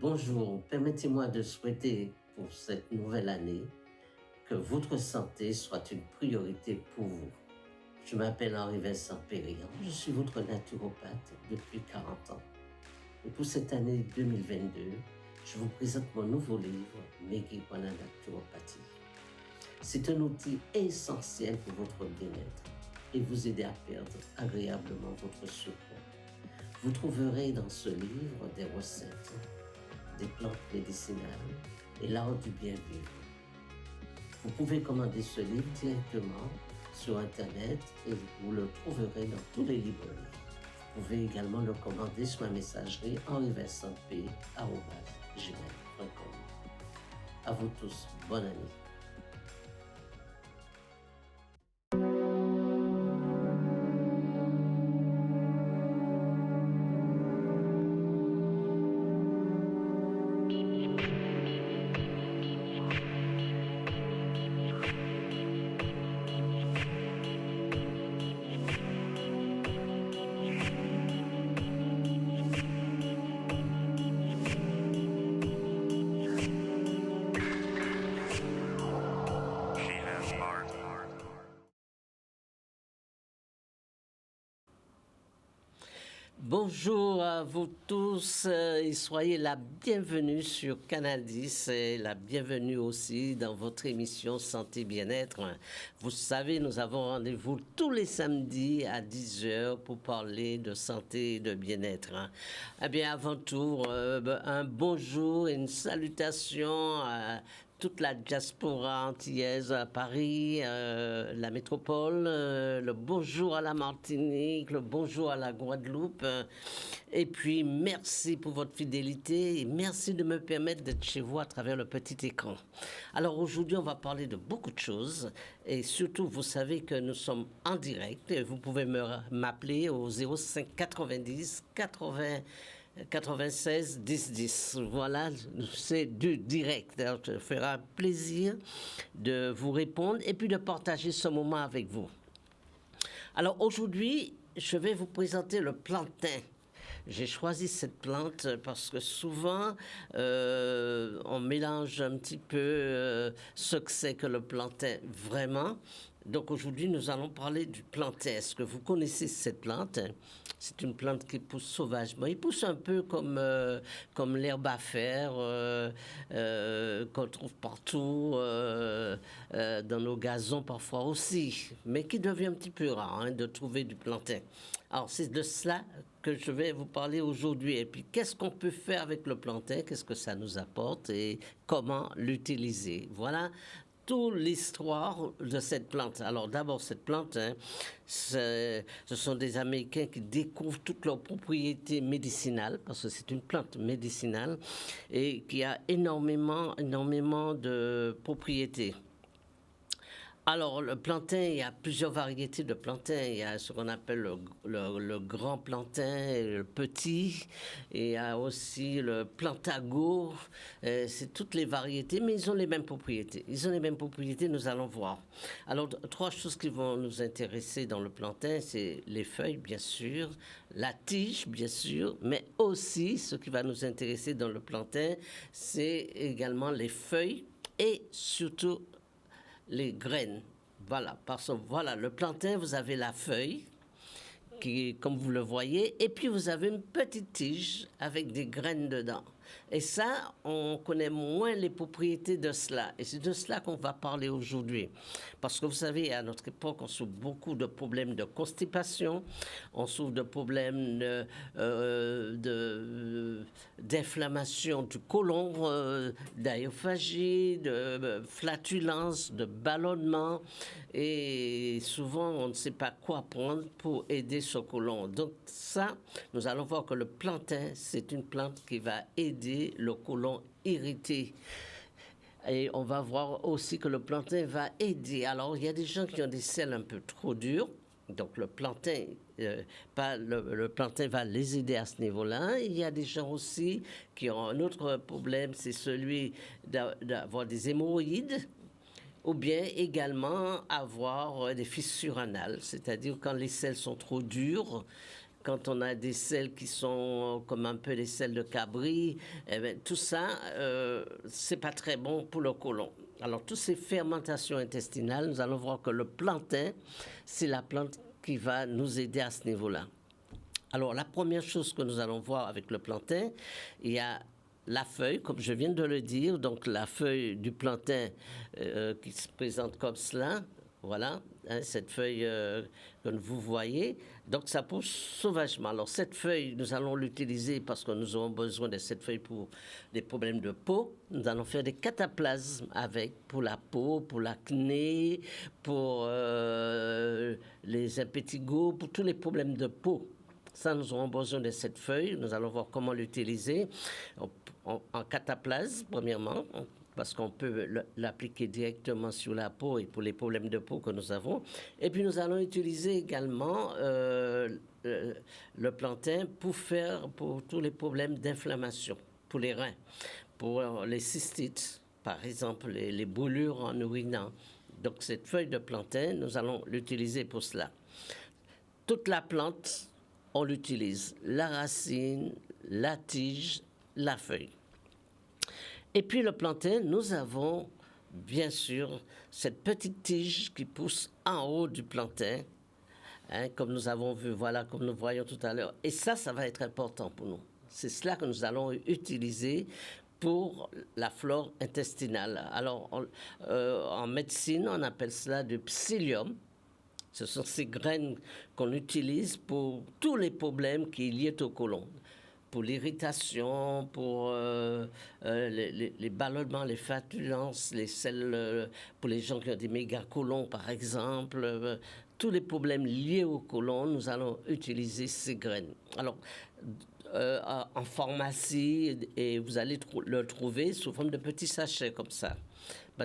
Bonjour, permettez-moi de souhaiter pour cette nouvelle année que votre santé soit une priorité pour vous. Je m'appelle Henri-Vincent Périllan, je suis votre naturopathe depuis 40 ans. Et pour cette année 2022, je vous présente mon nouveau livre, Maigrir pour la naturopathie. C'est un outil essentiel pour votre bien-être et vous aider à perdre agréablement votre surpoids. Vous trouverez dans ce livre des recettes, des plantes médicinales et l'art du bien vivre. Vous pouvez commander ce livre directement sur Internet et vous le trouverez dans tous les librairies. Vous pouvez également le commander sur ma messagerie henrivincentp@gmail.com. À vous tous, bonne année. Bonjour à vous tous et soyez la bienvenue sur Canal 10 et la bienvenue aussi dans votre émission Santé Bien-être. Vous savez, nous avons rendez-vous tous les samedis à 10h pour parler de santé et de bien-être. Eh bien, avant tout, un bonjour et une salutation à toute la diaspora antillaise à Paris, la métropole, le bonjour à la Martinique, le bonjour à la Guadeloupe. Et puis, merci pour votre fidélité et merci de me permettre d'être chez vous à travers le petit écran. Alors aujourd'hui, on va parler de beaucoup de choses et surtout, vous savez que nous sommes en direct et vous pouvez m'appeler au 05 90 80 96 10 10. Voilà, c'est du direct. Alors, ça fera plaisir de vous répondre et puis de partager ce moment avec vous. Alors aujourd'hui, je vais vous présenter le plantain. J'ai choisi cette plante parce que souvent, on mélange un petit peu ce que c'est que le plantain vraiment. Donc aujourd'hui, nous allons parler du plantain. Est-ce que vous connaissez cette plante? C'est une plante qui pousse sauvagement. Il pousse un peu comme l'herbe à faire qu'on trouve partout, dans nos gazons parfois aussi, mais qui devient un petit peu rare de trouver du plantain. Alors c'est de cela que je vais vous parler aujourd'hui. Et puis qu'est-ce qu'on peut faire avec le plantain? Qu'est-ce que ça nous apporte et comment l'utiliser? Voilà toute l'histoire de cette plante. Alors d'abord, cette plante, ce sont des Américains qui découvrent toutes leurs propriétés médicinales, parce que c'est une plante médicinale, et qui a énormément de propriétés. Alors, le plantain, il y a plusieurs variétés de plantain. Il y a ce qu'on appelle le grand plantain, et le petit. Et il y a aussi le plantago. C'est toutes les variétés, mais ils ont les mêmes propriétés. Ils ont les mêmes propriétés, nous allons voir. Alors, trois choses qui vont nous intéresser dans le plantain, c'est les feuilles, bien sûr, la tige, bien sûr, mais aussi, ce qui va nous intéresser dans le plantain, c'est également les feuilles et surtout les graines. Voilà, parce que voilà, le plantain, vous avez la feuille, qui, comme vous le voyez, et puis vous avez une petite tige avec des graines dedans. Et ça, on connaît moins les propriétés de cela. Et c'est de cela qu'on va parler aujourd'hui. Parce que vous savez, à notre époque, on souffre beaucoup de problèmes de constipation, on souffre de problèmes d'inflammation du côlon, d'aérophagie, de flatulence, de ballonnement. Et souvent, on ne sait pas quoi prendre pour aider ce côlon. Donc ça, nous allons voir que le plantain, c'est une plante qui va aider le côlon irrité. Et on va voir aussi que le plantain va aider. Alors, il y a des gens qui ont des selles un peu trop dures. Donc, le plantain, le plantain va les aider à ce niveau-là. Il y a des gens aussi qui ont un autre problème, c'est celui d'avoir des hémorroïdes, ou bien également avoir des fissures anales, c'est-à-dire quand les selles sont trop dures, quand on a des selles qui sont comme un peu les selles de cabri, eh bien, tout ça, c'est pas très bon pour le côlon. Alors, toutes ces fermentations intestinales, nous allons voir que le plantain, c'est la plante qui va nous aider à ce niveau-là. Alors, la première chose que nous allons voir avec le plantain, il y a la feuille, comme je viens de le dire, donc la feuille du plantain qui se présente comme cela, voilà, hein, cette feuille que vous voyez. Donc, ça pousse sauvagement. Alors, cette feuille, nous allons l'utiliser parce que nous aurons besoin de cette feuille pour des problèmes de peau. Nous allons faire des cataplasmes avec, pour la peau, pour l'acné, pour les impétigos, pour tous les problèmes de peau. Ça, nous aurons besoin de cette feuille. Nous allons voir comment l'utiliser en cataplasme, premièrement, parce qu'on peut l'appliquer directement sur la peau et pour les problèmes de peau que nous avons. Et puis, nous allons utiliser également le plantain pour tous les problèmes d'inflammation, pour les reins, pour les cystites, par exemple, les brûlures en urinant. Donc, cette feuille de plantain, nous allons l'utiliser pour cela. Toute la plante, on l'utilise, la racine, la tige, la feuille. Et puis le plantain, nous avons bien sûr cette petite tige qui pousse en haut du plantain, hein, comme nous avons vu, voilà, comme nous voyons tout à l'heure. Et ça va être important pour nous. C'est cela que nous allons utiliser pour la flore intestinale. Alors, en médecine, on appelle cela du psyllium. Ce sont ces graines qu'on utilise pour tous les problèmes qui sont liés au côlon. Pour l'irritation, pour les ballonnements, les flatulences, les selles, pour les gens qui ont des mégacolons, par exemple. Tous les problèmes liés au côlon, nous allons utiliser ces graines. Alors, en pharmacie, et vous allez le trouver sous forme de petits sachets comme ça.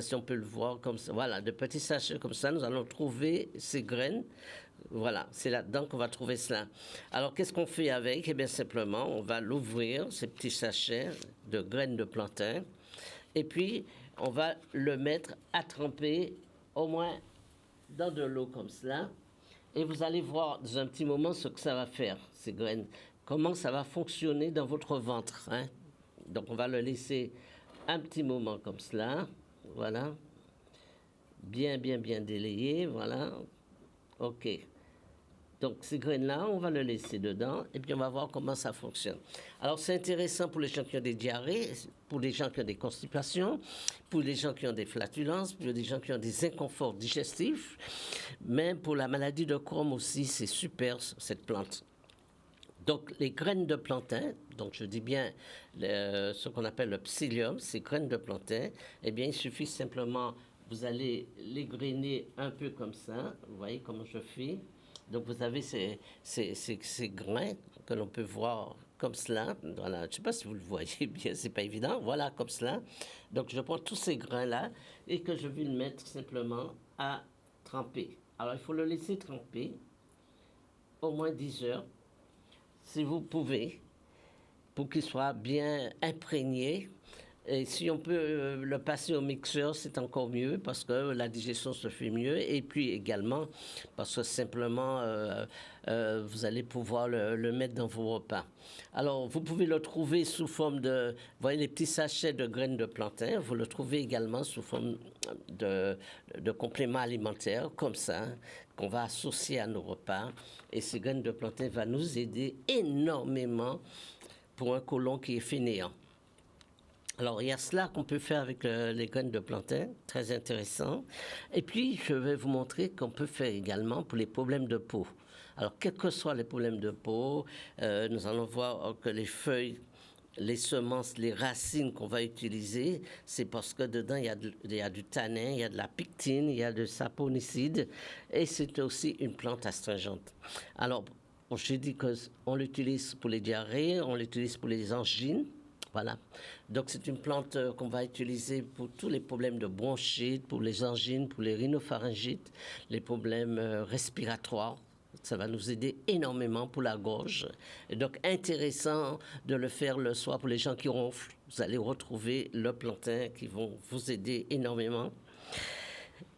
Si on peut le voir comme ça, voilà, de petits sachets comme ça, nous allons trouver ces graines. Voilà, c'est là-dedans qu'on va trouver cela. Alors, qu'est-ce qu'on fait avec? Eh bien, simplement, on va l'ouvrir, ces petits sachets de graines de plantain, et puis, on va le mettre à tremper au moins dans de l'eau comme cela. Et vous allez voir dans un petit moment ce que ça va faire, ces graines. Comment ça va fonctionner dans votre ventre, hein? Donc, on va le laisser un petit moment comme cela. Voilà. Bien délayé. Voilà. OK. Donc, ces graines-là, on va le laisser dedans et puis on va voir comment ça fonctionne. Alors, c'est intéressant pour les gens qui ont des diarrhées, pour les gens qui ont des constipations, pour les gens qui ont des flatulences, pour les gens qui ont des inconforts digestifs. Mais pour la maladie de Crohn aussi, c'est super, cette plante. Donc, les graines de plantain, donc je dis bien ce qu'on appelle le psyllium, ces graines de plantain, eh bien, il suffit simplement, vous allez les grainer un peu comme ça, vous voyez comment je fais. Donc, vous avez ces grains que l'on peut voir comme cela. Voilà. Je ne sais pas si vous le voyez bien, c'est pas évident. Voilà, comme cela. Donc, je prends tous ces grains-là et que je vais le mettre simplement à tremper. Alors, il faut le laisser tremper au moins 10 heures. Si vous pouvez, pour qu'il soit bien imprégné. Et si on peut le passer au mixeur, c'est encore mieux parce que la digestion se fait mieux. Et puis également, parce que simplement, vous allez pouvoir le mettre dans vos repas. Alors, vous pouvez le trouver sous forme de... Vous voyez les petits sachets de graines de plantain. Vous le trouvez également sous forme de compléments alimentaires, comme ça, qu'on va associer à nos repas. Et ces graines de plantain vont nous aider énormément pour un côlon qui est fainéant. Alors, il y a cela qu'on peut faire avec les graines de plantain, très intéressant. Et puis, je vais vous montrer qu'on peut faire également pour les problèmes de peau. Alors, quels que soient les problèmes de peau, nous allons voir que les feuilles, les semences, les racines qu'on va utiliser, c'est parce que dedans, il y a du tanin, il y a de la pectine, il y a de saponicide, et c'est aussi une plante astringente. Alors, j'ai dit qu'on l'utilise pour les diarrhées, on l'utilise pour les angines. Voilà. Donc, c'est une plante qu'on va utiliser pour tous les problèmes de bronchite, pour les angines, pour les rhinopharyngites, les problèmes respiratoires. Ça va nous aider énormément pour la gorge. Et donc, intéressant de le faire le soir pour les gens qui ronflent. Vous allez retrouver le plantain qui vont vous aider énormément.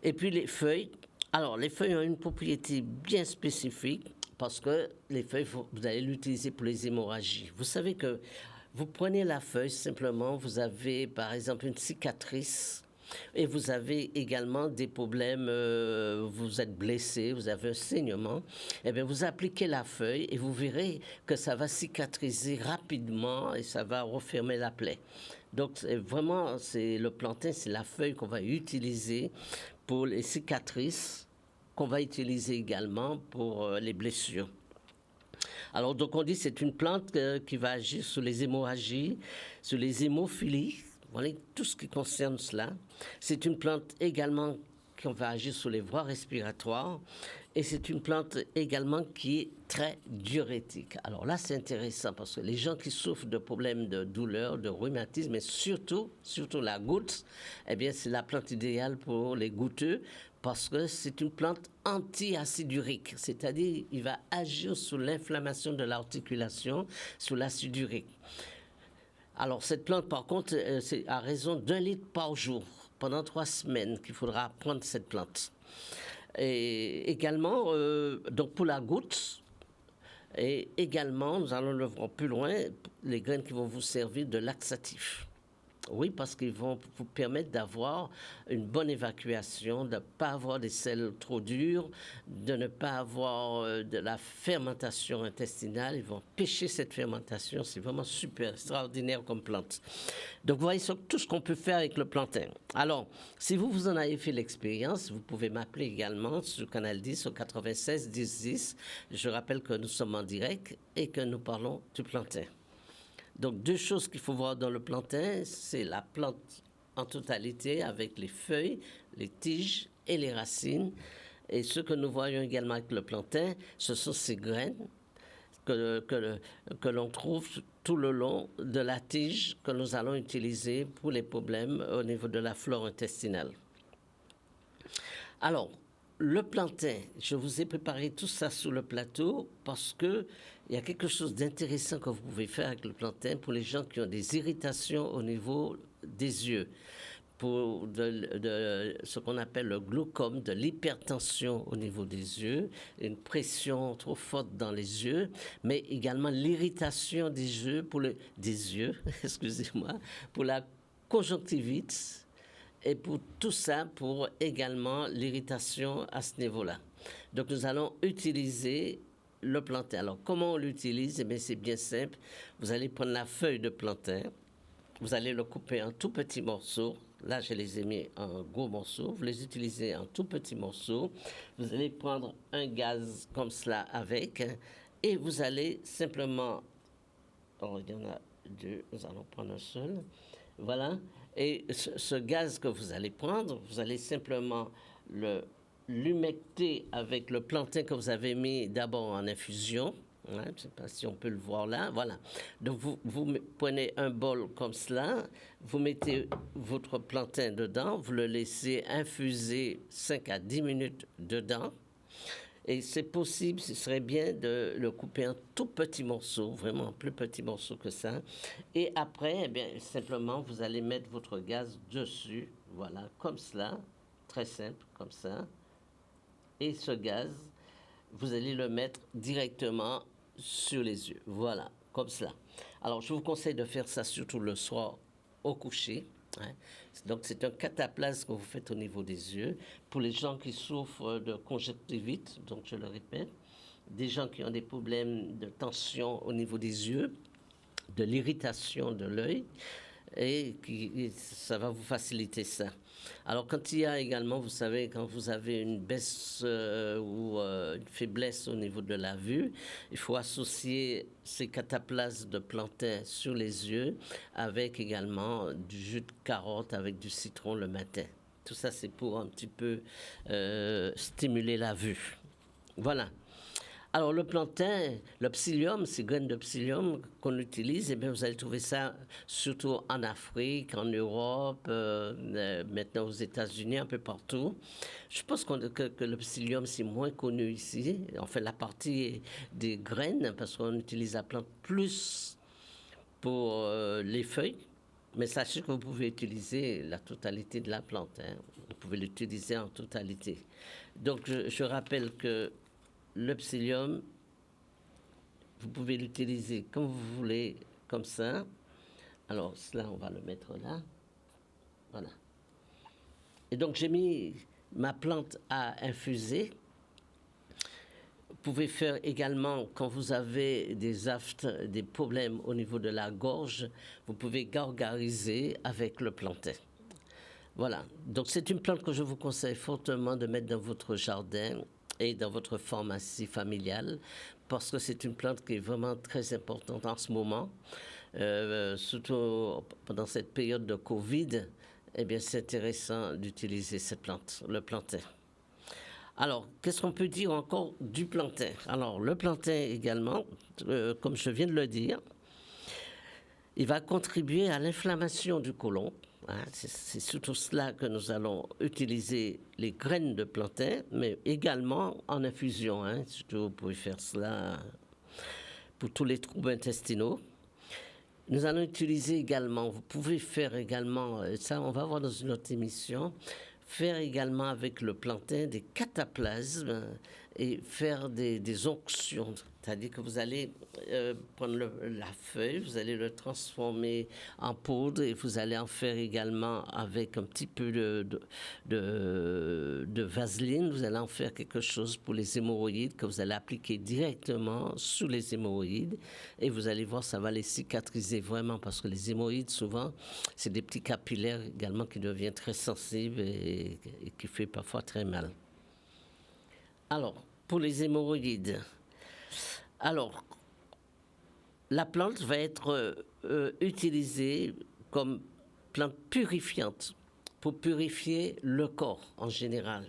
Et puis, les feuilles. Alors, les feuilles ont une propriété bien spécifique parce que les feuilles, vous allez l'utiliser pour les hémorragies. Vous savez que vous prenez la feuille, simplement, vous avez par exemple une cicatrice et vous avez également des problèmes, vous êtes blessé, vous avez un saignement, eh bien vous appliquez la feuille et vous verrez que ça va cicatriser rapidement et ça va refermer la plaie. Donc vraiment, c'est le plantain, c'est la feuille qu'on va utiliser pour les cicatrices, qu'on va utiliser également pour les blessures. Alors, donc, on dit que c'est une plante qui va agir sur les hémorragies, sur les hémophilies, voilà, tout ce qui concerne cela. C'est une plante également qui va agir sur les voies respiratoires et c'est une plante également qui est très diurétique. Alors là, c'est intéressant parce que les gens qui souffrent de problèmes de douleur, de rhumatisme, et surtout la goutte, eh bien, c'est la plante idéale pour les goutteux parce que c'est une plante anti-acidurique, c'est-à-dire il va agir sur l'inflammation de l'articulation, sur l'acide urique. Alors cette plante, par contre, c'est à raison d'1 litre par jour, pendant 3 semaines qu'il faudra prendre cette plante. Et également, donc pour la goutte, et également, nous allons le voir plus loin, les graines qui vont vous servir de laxatif. Oui, parce qu'ils vont vous permettre d'avoir une bonne évacuation, de ne pas avoir des selles trop dures, de ne pas avoir de la fermentation intestinale. Ils vont pêcher cette fermentation. C'est vraiment super, extraordinaire comme plante. Donc, vous voyez tout ce qu'on peut faire avec le plantain. Alors, si vous en avez fait l'expérience, vous pouvez m'appeler également sur Canal 10 au 96 10 10. Je rappelle que nous sommes en direct et que nous parlons du plantain. Donc, 2 choses qu'il faut voir dans le plantain, c'est la plante en totalité avec les feuilles, les tiges et les racines. Et ce que nous voyons également avec le plantain, ce sont ces graines que l'on trouve tout le long de la tige que nous allons utiliser pour les problèmes au niveau de la flore intestinale. Alors, le plantain, je vous ai préparé tout ça sur le plateau parce que il y a quelque chose d'intéressant que vous pouvez faire avec le plantain pour les gens qui ont des irritations au niveau des yeux, pour ce qu'on appelle le glaucome, de l'hypertension au niveau des yeux, une pression trop forte dans les yeux, mais également l'irritation des yeux, excusez-moi, pour la conjonctivite. Et pour tout ça, pour également l'irritation à ce niveau-là. Donc, nous allons utiliser le plantain. Alors, comment on l'utilise? Eh bien, c'est bien simple. Vous allez prendre la feuille de plantain. Vous allez le couper en tout petits morceaux. Là, je les ai mis en gros morceaux. Vous les utilisez en tout petits morceaux. Vous allez prendre un gaz comme cela avec. Et vous allez simplement... Oh, il y en a 2. Nous allons prendre un seul. Voilà. Et ce gaz que vous allez prendre, vous allez simplement l'humecter avec le plantain que vous avez mis d'abord en infusion. Hein, je ne sais pas si on peut le voir là. Voilà. Donc, vous prenez un bol comme cela, vous mettez votre plantain dedans, vous le laissez infuser 5 à 10 minutes dedans. Et c'est possible, ce serait bien de le couper en tout petits morceaux, vraiment plus petits morceaux que ça. Et après, eh bien, simplement, vous allez mettre votre gaz dessus, voilà, comme cela, très simple, comme ça. Et ce gaz, vous allez le mettre directement sur les yeux, voilà, comme cela. Alors, je vous conseille de faire ça surtout le soir au coucher. Hein. Donc, c'est un cataplasme que vous faites au niveau des yeux. Pour les gens qui souffrent de conjonctivite, donc je le répète, des gens qui ont des problèmes de tension au niveau des yeux, de l'irritation de l'œil, et ça va vous faciliter ça. Alors, quand il y a également, vous savez, quand vous avez une baisse ou une faiblesse au niveau de la vue, il faut associer ces cataplasmes de plantain sur les yeux avec également du jus de carotte avec du citron le matin. Tout ça, c'est pour un petit peu stimuler la vue. Voilà. Alors, le plantain, le psyllium, ces graines de psyllium qu'on utilise, eh bien, vous allez trouver ça surtout en Afrique, en Europe, maintenant aux États-Unis, un peu partout. Je pense que le psyllium, c'est moins connu ici. On fait la partie des graines, parce qu'on utilise la plante plus pour les feuilles. Mais sachez que vous pouvez utiliser la totalité de la plante. Hein. Vous pouvez l'utiliser en totalité. Donc, je rappelle que le psyllium, vous pouvez l'utiliser comme vous voulez, comme ça. Alors, cela, on va le mettre là. Voilà. Et donc, j'ai mis ma plante à infuser. Vous pouvez faire également, quand vous avez des aftes, des problèmes au niveau de la gorge, vous pouvez gargariser avec le plantain. Voilà. Donc, c'est une plante que je vous conseille fortement de mettre dans votre jardin et dans votre pharmacie familiale, parce que c'est une plante qui est vraiment très importante en ce moment, surtout pendant cette période de Covid. Eh bien, c'est intéressant d'utiliser cette plante, le plantain. Alors, qu'est-ce qu'on peut dire encore du plantain? Alors, le plantain également, comme je viens de le dire, il va contribuer à l'inflammation du côlon. Hein, c'est surtout cela que nous allons utiliser les graines de plantain, mais également en infusion. Hein, surtout, vous pouvez faire cela pour tous les troubles intestinaux. Nous allons utiliser également, vous pouvez faire également, ça on va voir dans une autre émission, faire également avec le plantain des cataplasmes et faire des onctions. C'est-à-dire que vous allez prendre la feuille, vous allez le transformer en poudre et vous allez en faire également avec un petit peu de vaseline. Vous allez en faire quelque chose pour les hémorroïdes que vous allez appliquer directement sous les hémorroïdes et vous allez voir, ça va les cicatriser vraiment parce que les hémorroïdes, souvent, c'est des petits capillaires également qui deviennent très sensibles et qui fait parfois très mal. Alors, pour les hémorroïdes, alors, la plante va être utilisée comme plante purifiante pour purifier le corps en général.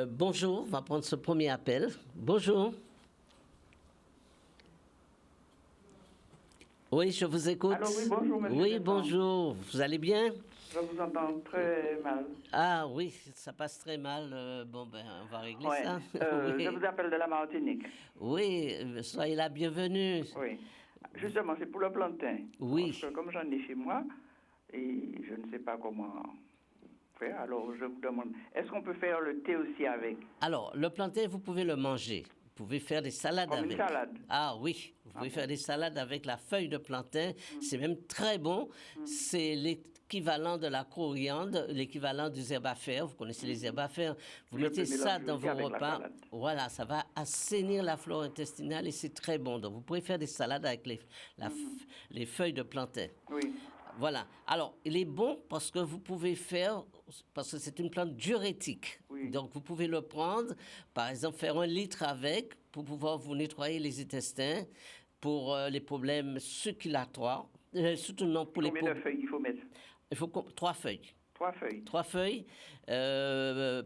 Bonjour, on va prendre ce premier appel. Bonjour. Oui, je vous écoute. Alors oui, bonjour, monsieur. Oui, bonjour. Vous allez bien? Je vous entends très mal. Ah oui, ça passe très mal. Bon, ben, on va régler ça. Oui. Je vous appelle de la Martinique. Oui, soyez la bienvenue. Oui. Justement, c'est pour le plantain. Oui. Parce que comme j'en ai chez moi, et je ne sais pas comment faire, alors je vous demande, est-ce qu'on peut faire le thé aussi avec? Alors, le plantain, vous pouvez le manger. Vous pouvez faire des salades Comme avec. une salade? Ah oui, vous pouvez faire des salades avec la feuille de plantain. C'est même très bon. C'est l'équivalent de la coriandre, l'équivalent des herbes à faire. Vous connaissez les herbes à faire. Vous mettez ça dans vos repas. Voilà, ça va assainir la flore intestinale et c'est très bon. Donc, vous pouvez faire des salades avec les feuilles de plantain. Oui. Voilà. Alors, il est bon parce que vous pouvez faire, parce que c'est une plante diurétique. Oui. Donc, vous pouvez le prendre, par exemple, faire 1 litre avec pour pouvoir vous nettoyer les intestins pour les problèmes circulatoires. Surtout non pour les Combien de feuilles il faut mettre? Il faut 3 feuilles. 3 feuilles. 3 feuilles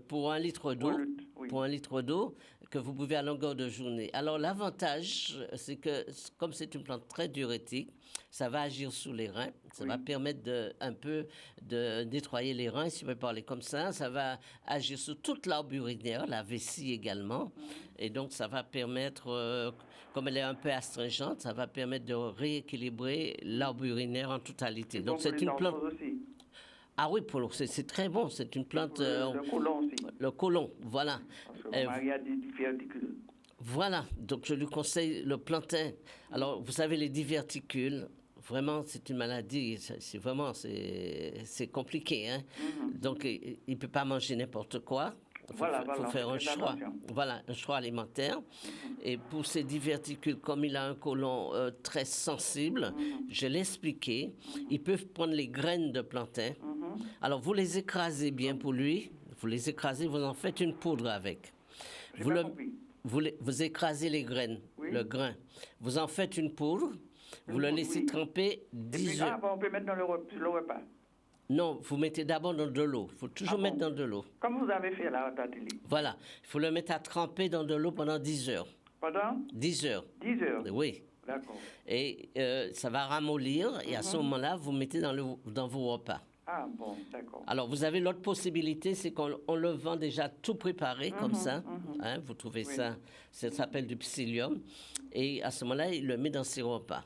pour 1 litre d'eau. Oui. Pour 1 litre d'eau que vous buvez à longueur de journée. Alors, l'avantage, c'est que comme c'est une plante très diurétique, ça va agir sur les reins. Ça va permettre un peu de nettoyer les reins, si on peut parler comme ça. Ça va agir sur toute l'arbre urinaire, la vessie également. Et donc, ça va permettre, comme elle est un peu astringente, ça va permettre de rééquilibrer l'arbre urinaire en totalité. Donc, c'est une plante... Aussi. Ah oui, c'est très bon. C'est une plante... le côlon aussi. Le côlon, voilà. Parce que il y a des diverticules. Voilà, donc je lui conseille le plantain. Alors, vous savez, les diverticules, vraiment, c'est une maladie. C'est vraiment, c'est compliqué. Hein? Donc, il ne peut pas manger n'importe quoi. Il faut faire un choix. Voilà, un choix alimentaire. Et pour ces diverticules, comme il a un côlon très sensible, je l'ai expliqué, ils peuvent prendre les graines de plantain. Alors, vous les écrasez bien pour lui. Vous les écrasez, vous en faites une poudre avec. Vous écrasez les graines, le grain. Vous en faites une poudre. Vous le laissez tremper 10 heures. On peut mettre dans le repas. Non, vous mettez d'abord dans de l'eau. Il faut toujours mettre dans de l'eau. Comme vous avez fait là, Tatili. Voilà. Il faut le mettre à tremper dans de l'eau pendant 10 heures. Pendant 10 heures. 10 heures? Oui. D'accord. Et ça va ramollir et à ce moment-là, vous mettez dans vos repas. Ah bon, d'accord. Alors, vous avez l'autre possibilité, c'est qu'on le vend déjà tout préparé, comme ça. Hein, vous trouvez ça s'appelle du psyllium. Et à ce moment-là, il le met dans ses repas.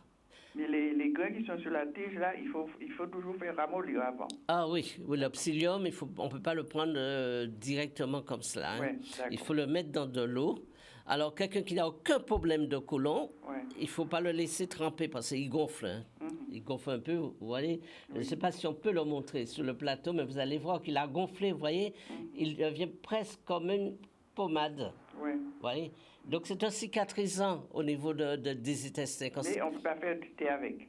Mais les grains qui sont sur la tige, là, il faut toujours faire ramollir avant. Ah oui, le psyllium, on ne peut pas le prendre directement comme cela. Hein. Il faut le mettre dans de l'eau Alors, quelqu'un qui n'a aucun problème de côlon, Ouais. il ne faut pas le laisser tremper parce qu'il gonfle. Hein. Il gonfle un peu, vous voyez. Je ne sais pas si on peut le montrer sur le plateau, mais vous allez voir qu'il a gonflé, vous voyez. Il devient presque comme une pommade. Ouais. Vous voyez. Donc, c'est un cicatrisant au niveau des intestins. Mais on ne peut pas faire du thé avec.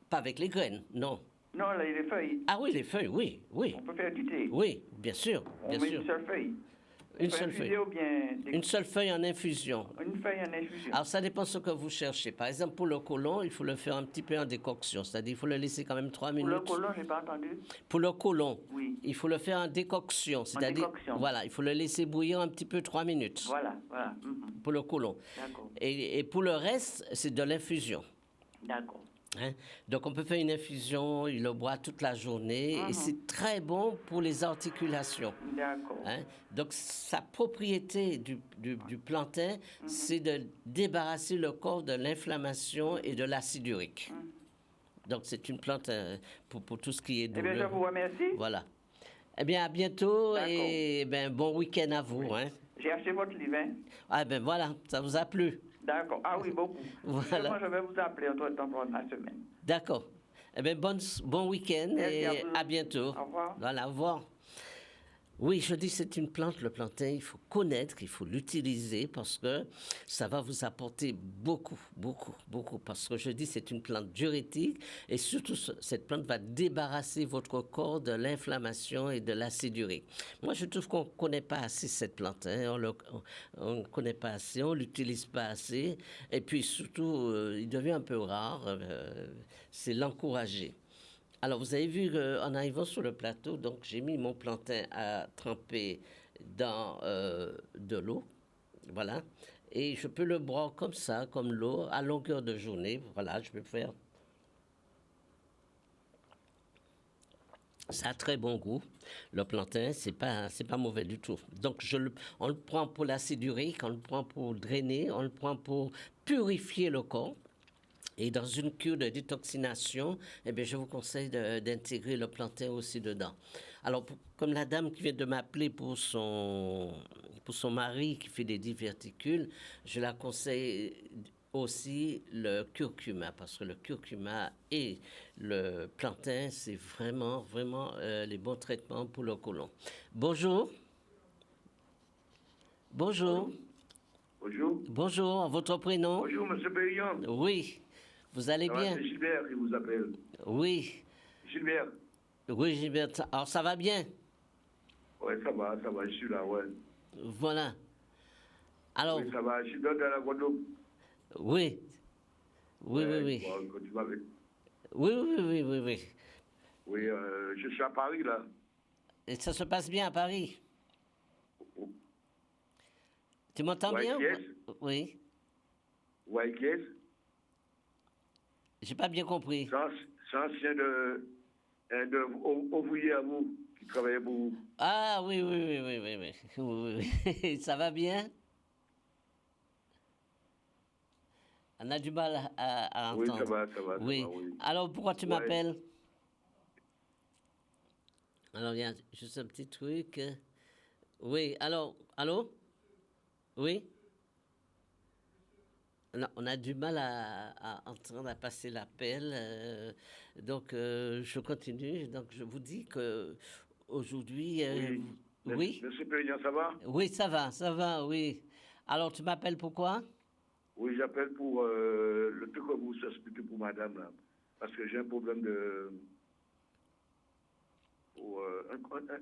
Pas avec les graines, non. Non, là, les feuilles. Ah oui, les feuilles, oui, oui. On peut faire du thé. Oui, bien sûr, On bien met sûr. une seule feuille. Une seule Infuser feuille. ou bien Une seule feuille en infusion. une feuille en infusion. Alors, ça dépend de ce que vous cherchez. Par exemple, pour le côlon, il faut le faire un petit peu en décoction. C'est-à-dire, il faut le laisser quand même 3 Pour minutes. le côlon, je n'ai pas entendu. Pour le côlon, Oui. il faut le faire en décoction. C'est-à-dire, décoction. voilà, il faut le laisser bouillir un petit peu 3 minutes. Voilà, voilà. Mhm. Pour le côlon. D'accord. Et pour le reste, c'est de l'infusion. D'accord. Hein? Donc, on peut faire une infusion, il le boit toute la journée et c'est très bon pour les articulations. D'accord. Hein? Donc, sa propriété du plantain, c'est de débarrasser le corps de l'inflammation et de l'acide urique. Donc, c'est une plante pour tout ce qui est Eh bien, je douleur. vous remercie. Voilà. Eh bien, à bientôt D'accord. et ben, bon week-end à vous. Hein? J'ai acheté votre livre. Hein. Ah ben voilà, ça vous a plu. D'accord. Ah oui, beaucoup. Voilà. Justement, je vais vous appeler entre-temps pour la semaine. D'accord. Eh bien, bon week-end Merci et à vous. à bientôt. Au revoir. Voilà, au revoir. Oui, je dis c'est une plante, le plantain, il faut connaître, il faut l'utiliser parce que ça va vous apporter beaucoup, beaucoup, beaucoup. Parce que je dis c'est une plante diurétique et surtout cette plante va débarrasser votre corps de l'inflammation et de l'acide urique. Moi, je trouve qu'on ne connaît pas assez cette plante, hein. On ne connaît pas assez, on ne l'utilise pas assez et puis surtout, il devient un peu rare, c'est l'encourager. Alors, vous avez vu qu'en arrivant sur le plateau, donc j'ai mis mon plantain à tremper dans de l'eau, voilà, et je peux le boire comme ça, comme l'eau, à longueur de journée, voilà, je peux faire. Ça a très bon goût. Le plantain, c'est pas mauvais du tout. Donc, on le prend pour l'acide urique, on le prend pour drainer, on le prend pour purifier le corps. Et dans une cure de détoxination, eh bien, je vous conseille d'intégrer le plantain aussi dedans. Alors, comme la dame qui vient de m'appeler pour son mari qui fait des diverticules, je la conseille aussi le curcuma, parce que le curcuma et le plantain, c'est vraiment, vraiment les bons traitements pour le côlon. Bonjour. Bonjour. Bonjour. Bonjour, votre prénom? Bonjour, monsieur Périllon. Oui. Vous allez bien? C'est Gilbert qui vous appelle. Oui. Gilbert. Oui, Gilbert. Alors, ça va bien? Oui, ça va, je suis là, ouais. Voilà. Alors, Oui, ça va, je suis dans la Guadeloupe. oui. Oui, Ouais, oui, oui. bon, quand tu m'avais- Oui, oui, oui, oui, oui. Oui, je suis à Paris, là. Et ça se passe bien à Paris? Tu m'entends Ouais, bien? qui est-ce? Oui. Ouais, qui est-ce? J'ai pas bien compris. C'est ancien de ouvrier à vous, qui travaillait pour vous. Ah, oui, oui, oui, oui, oui, oui. Oui, oui. Ça va bien? On a du mal à Oui, entendre. ça va, Oui. oui. Alors, pourquoi tu Ouais. m'appelles? Alors, il y a juste un petit truc. Oui, alors, allô? Oui? Non, on a du mal à entendre, à passer l'appel. Donc, je continue. Donc, je vous dis que aujourd'hui, Oui. oui, Monsieur Périllon, ça va? oui, ça va, oui. Alors, tu m'appelles pourquoi? Oui, j'appelle pour le truc que vous expliquez pour madame, là. Parce que j'ai un problème de...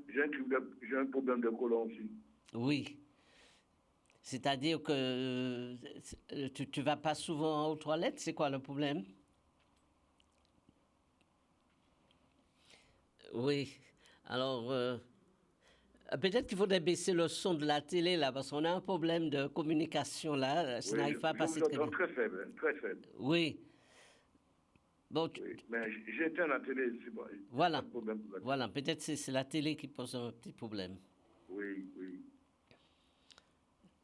j'ai un problème de côlon aussi. Oui. C'est-à-dire que tu vas pas souvent aux toilettes, c'est quoi le problème? Oui. Alors, peut-être qu'il faudrait baisser le son de la télé, là, parce qu'on a un problème de communication, là. Ça Oui, n'arrive pas à je passer vous très bien. entends très faible, hein, très faible. Oui. Bon, Oui, mais j'ai éteint la télé, c'est pas, voilà. pas de problème pour la télé. Voilà, peut-être c'est la télé qui pose un petit problème. Oui, oui.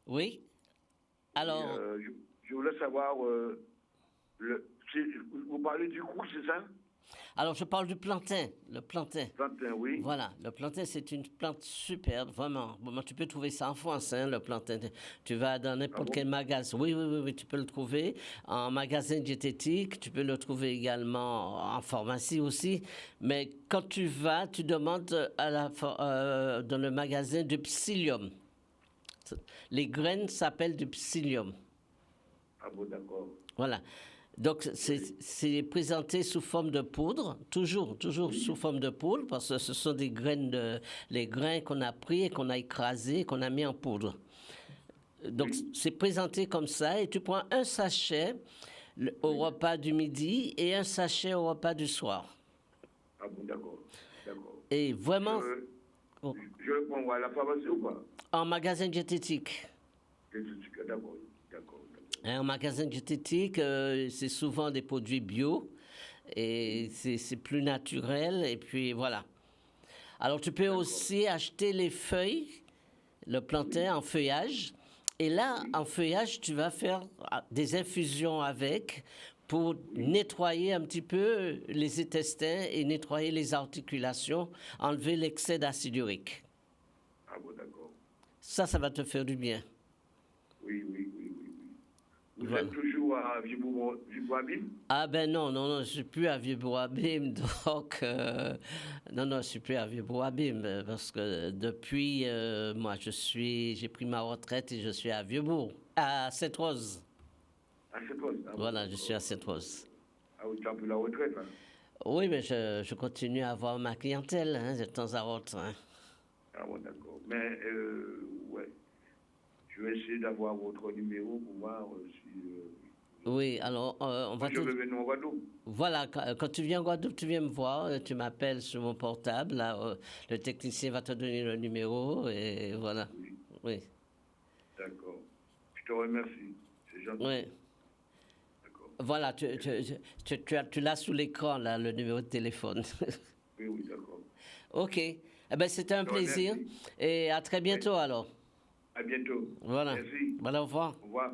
Oui? Alors, Je voulais savoir, si, vous parlez du cou, c'est ça? Alors, je parle du plantain, le plantain. Plantain, oui. Voilà, le plantain, c'est une plante superbe, vraiment. Bon, tu peux trouver ça en France, hein, le plantain. Tu vas dans n'importe quel magasin. Oui, oui, oui, oui, tu peux le trouver. En magasin diététique, tu peux le trouver également en pharmacie aussi. Mais quand tu vas, tu demandes dans le magasin du psyllium. Les graines s'appellent du psyllium. Ah bon, d'accord. Voilà. Donc, c'est présenté sous forme de poudre, toujours sous forme de poudre, parce que ce sont des graines les grains qu'on a pris et qu'on a écrasés, qu'on a mis en poudre. Donc, c'est présenté comme ça, et tu prends un sachet au repas du midi et un sachet au repas du soir. Ah bon, d'accord. D'accord. Et vraiment, Je le prends à la pharmacie ou pas? en magasin diététique. D'accord, d'accord. Un magasin diététique, c'est souvent des produits bio et c'est plus naturel. Et puis voilà. Alors tu peux aussi acheter les feuilles, le plantain en feuillage. Et là, en feuillage, tu vas faire des infusions avec pour nettoyer un petit peu les intestins et nettoyer les articulations, enlever l'excès d'acide urique. Ah bon, d'accord. Ça va te faire du bien. Oui. Vous Voilà. êtes toujours à Vieux-Bois-Abîme? Ah ben non, je suis plus à Vieux-Bois-Abîme, donc non, je suis plus à Vieux-Bois-Abîme parce que depuis, moi, j'ai pris ma retraite et je suis à Vieux-Bourg, à Sainte-Rose. À Sainte-Rose? Ah, Voilà, je suis à Sainte-Rose. Ah oui, tu as pris la retraite, là? Oui, mais je continue à avoir ma clientèle hein, de temps à autre. Hein. Ah bon, d'accord. Mais, ouais. Je vais essayer d'avoir votre numéro pour voir si... Oui, alors on va je vais venir en Guadeloupe. Voilà, quand tu viens en Guadeloupe, tu viens me voir, tu m'appelles sur mon portable, là, le technicien va te donner le numéro et voilà. Oui. D'accord. Je te remercie. C'est gentil. Oui. D'accord. Voilà, tu l'as sous l'écran, là, le numéro de téléphone. Oui, d'accord. OK. Eh bien, c'était un plaisir. Et à très bientôt, alors. À bientôt. Voilà. Merci. Voilà, au revoir. Au revoir.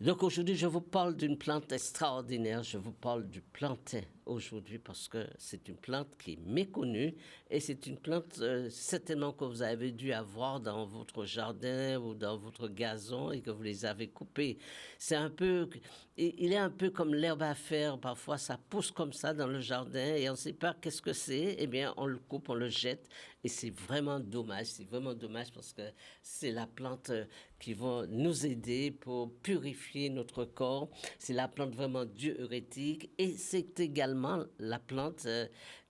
Donc aujourd'hui, je vous parle d'une plante extraordinaire. Je vous parle du plantain aujourd'hui parce que c'est une plante qui est méconnue et c'est une plante certainement que vous avez dû avoir dans votre jardin ou dans votre gazon et que vous les avez coupés. C'est un peu, il est un peu comme l'herbe à faire. Parfois, ça pousse comme ça dans le jardin et on ne sait pas qu'est-ce que c'est. Eh bien, on le coupe, on le jette et c'est vraiment dommage. C'est vraiment dommage parce que c'est la plante qui va nous aider pour purifier notre corps. C'est la plante vraiment diurétique et c'est également la plante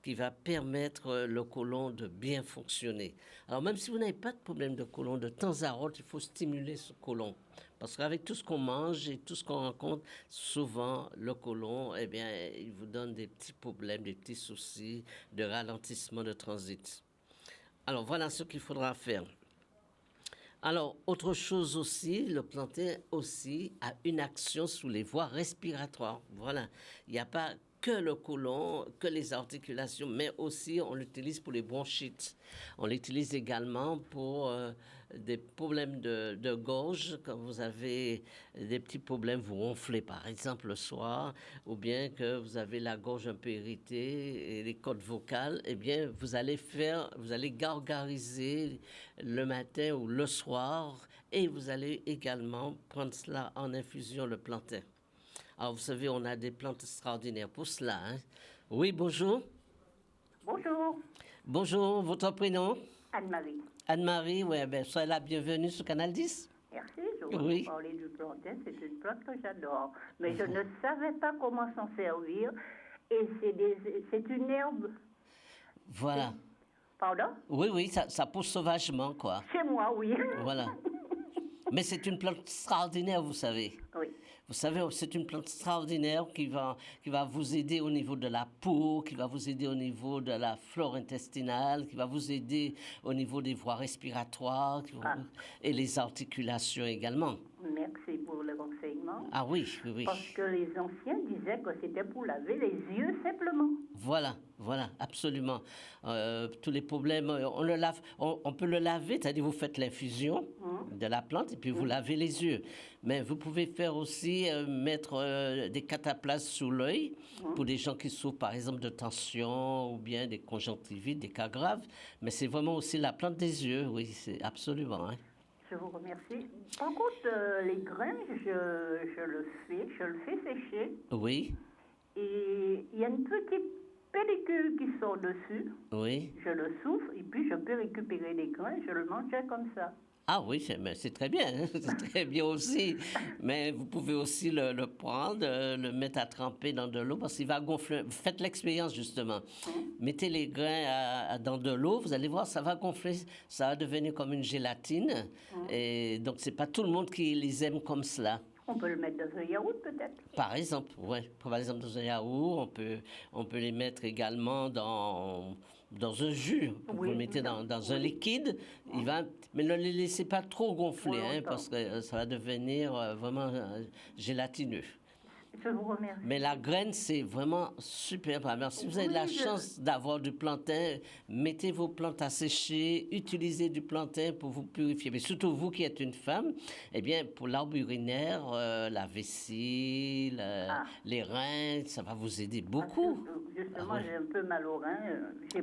qui va permettre le côlon de bien fonctionner. Alors même si vous n'avez pas de problème de côlon, de temps à autre, il faut stimuler ce côlon. Parce qu'avec tout ce qu'on mange et tout ce qu'on rencontre, souvent le côlon, eh bien, il vous donne des petits problèmes, des petits soucis de ralentissement de transit. Alors voilà ce qu'il faudra faire. Alors, autre chose aussi, le plantain aussi a une action sur les voies respiratoires. Voilà, il n'y a pas que le côlon, que les articulations, mais aussi on l'utilise pour les bronchites. On l'utilise également pour des problèmes de gorge, quand vous avez des petits problèmes, vous ronflez par exemple le soir, ou bien que vous avez la gorge un peu irritée et les cordes vocales, eh bien vous allez gargariser le matin ou le soir, et vous allez également prendre cela en infusion, le plantain. Alors, vous savez, on a des plantes extraordinaires pour cela. Hein? Oui, bonjour. Bonjour. Bonjour, votre prénom? Anne-Marie. Anne-Marie, oui, ben, soyez la bienvenue sur Canal 10. Merci, je vais Oui. vous parler du plantain. C'est une plante que j'adore. Mais je ne savais pas comment s'en servir. Et c'est une herbe. Voilà. Pardon? Oui, ça pousse sauvagement, quoi. Chez moi, oui. Voilà. Mais c'est une plante extraordinaire, vous savez. Oui. Vous savez, c'est une plante extraordinaire qui va vous aider au niveau de la peau, qui va vous aider au niveau de la flore intestinale, qui va vous aider au niveau des voies respiratoires et les articulations également. Merci pour le renseignement. Ah oui. Parce que les anciens disaient que c'était pour laver les yeux simplement. Voilà, absolument. Tous les problèmes, on peut le laver, c'est-à-dire vous faites l'infusion. de la plante et puis vous lavez les yeux. Mais vous pouvez faire aussi mettre des cataplasmes sous l'œil pour des gens qui souffrent par exemple de tension ou bien des conjonctivites, des cas graves. Mais c'est vraiment aussi la plante des yeux, oui, c'est absolument. Hein. Je vous remercie. Par contre, les graines, je le fais sécher. Oui, Et il y a une petite pellicule qui sort dessus. oui. Je le souffle et puis je peux récupérer les grains. Je le mange comme ça. Ah oui, c'est très bien, hein, c'est très bien aussi. Mais vous pouvez aussi le prendre, le mettre à tremper dans de l'eau parce qu'il va gonfler. Faites l'expérience justement. Mettez les grains dans de l'eau, vous allez voir, ça va gonfler, ça va devenir comme une gélatine. Et donc, c'est pas tout le monde qui les aime comme cela. On peut le mettre dans un yaourt peut-être. Par exemple, ouais, par exemple dans un yaourt, on peut les mettre également dans un jus. Vous le mettez dans un liquide, mais ne les laissez pas trop gonfler, hein, parce que ça va devenir vraiment gélatineux. Je vous remercie. Mais la graine, c'est vraiment super. Alors, si vous avez la chance d'avoir du plantain, mettez vos plantes à sécher, utilisez du plantain pour vous purifier. Mais surtout vous qui êtes une femme, eh bien, pour l'arbre urinaire, la vessie, les reins, ça va vous aider beaucoup. Justement, j'ai un peu mal aux reins. J'ai